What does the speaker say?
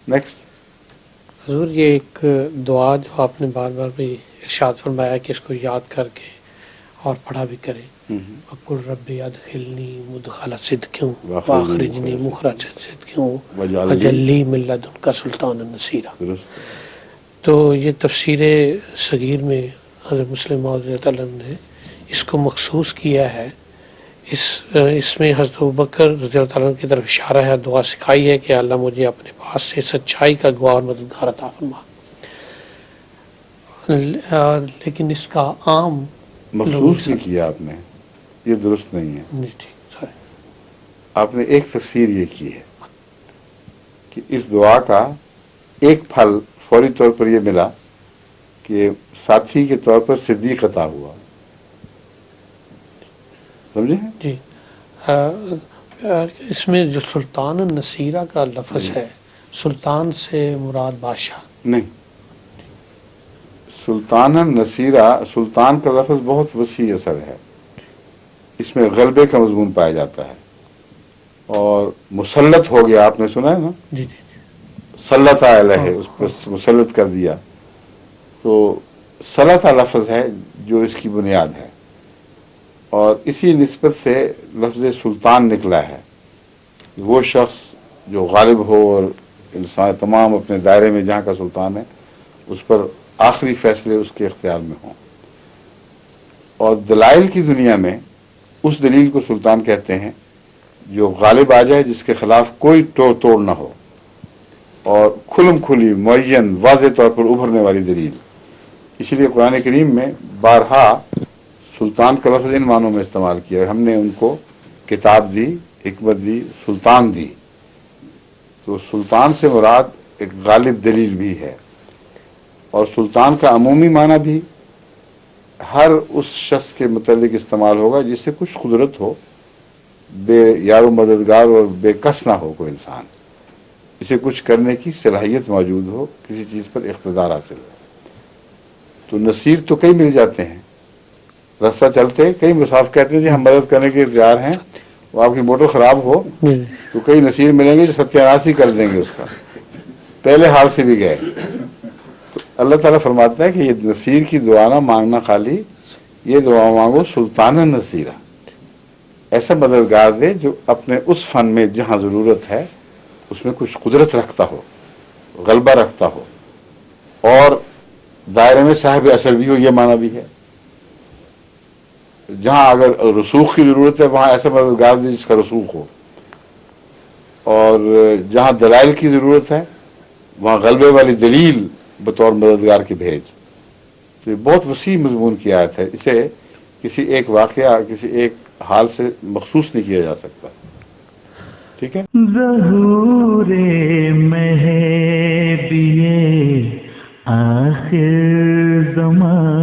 Next. حضور یہ ایک دعا جو آپ نے بار بار بھی ارشاد فرمایا کہ اس کو یاد کر کے اور پڑھا بھی کریں. وَقُلْ رَبِّ أَدْخِلْنِي مُدْخَلَ صِدْقٍ وَأَخْرِجْنِي مُخْرَجَ صِدْقٍ وَاجْعَل لِّي مِن لَّدُنكَ سُلْطَانًا نَصِيرًا. تو یہ تفسیر صغیر میں حضرت مسلم موعود رضی اللہ عنہ نے اس کو مخصوص کیا ہے. اس میں حضرت ابوبکر رضی اللہ عنہ کی طرف اشارہ ہے، دعا سکھائی ہے کہ اللہ مجھے اپنے پاس سے سچائی کا گواہ اور مددگار عطا فرما. لیکن اس کا عام مخصوص بھی کیا آپ نے، یہ درست نہیں ہے. نہیں ٹھیک سوری. آپ نے ایک تفسیر یہ کی ہے کہ اس دعا کا ایک پھل فوری طور پر یہ ملا کہ ساتھی کے طور پر صدیق عطا ہوا. سمجھے؟ جی. اس میں جو سلطان النصیرہ کا لفظ ہے، سلطان سے مراد بادشاہ نہیں. سلطان النصیرہ، سلطان کا لفظ بہت وسیع اثر ہے، اس میں غلبے کا مضمون پایا جاتا ہے. اور مسلط ہو گیا، آپ نے سنا ہے نا، جی جی سلط علیہ، اس پر مسلط کر دیا. تو سلط لفظ ہے جو اس کی بنیاد ہے، اور اسی نسبت سے لفظ سلطان نکلا ہے. وہ شخص جو غالب ہو اور انسان تمام اپنے دائرے میں جہاں کا سلطان ہے، اس پر آخری فیصلے اس کے اختیار میں ہوں. اور دلائل کی دنیا میں اس دلیل کو سلطان کہتے ہیں جو غالب آ جائے، جس کے خلاف کوئی توڑ نہ ہو، اور کھلم کھلی معین واضح طور پر ابھرنے والی دلیل. اسی لیے قرآن کریم میں بارہا سلطان کا لفظ ان معنوں میں استعمال کیا. ہم نے ان کو کتاب دی، حکمت دی، سلطان دی. تو سلطان سے مراد ایک غالب دلیل بھی ہے. اور سلطان کا عمومی معنی بھی ہر اس شخص کے متعلق استعمال ہوگا جس سے کچھ قدرت ہو، بے یار و مددگار اور بے کس نہ ہو کوئی انسان، اسے کچھ کرنے کی صلاحیت موجود ہو، کسی چیز پر اقتدار حاصل ہو. تو نصیر تو کئی مل جاتے ہیں، راستہ چلتے کئی مصاف کہتے ہیں جی ہم مدد کرنے کے تیار ہیں. وہ آپ کی موٹر خراب ہو تو کئی نصیر ملیں گے جو ستیاناسی کر دیں گے اس کا، پہلے حال سے بھی گئے. تو اللہ تعالیٰ فرماتا ہے کہ یہ نصیر کی دعا نہ مانگنا، خالی یہ دعا مانگو سلطان نصیرہ، ایسا مددگار دے جو اپنے اس فن میں جہاں ضرورت ہے اس میں کچھ قدرت رکھتا ہو، غلبہ رکھتا ہو، اور دائرے میں صاحب اثر بھی ہو. یہ معنی بھی ہے. جہاں اگر رسوخ کی ضرورت ہے وہاں ایسا مددگار دے جس کا رسوخ ہو، اور جہاں دلائل کی ضرورت ہے وہاں غلبے والی دلیل بطور مددگار کی بھیج. تو یہ بہت وسیع مضمون کی آیت ہے، اسے کسی ایک واقعہ، کسی ایک حال سے مخصوص نہیں کیا جا سکتا. ٹھیک ہے. ظہور مہدی آخر زمان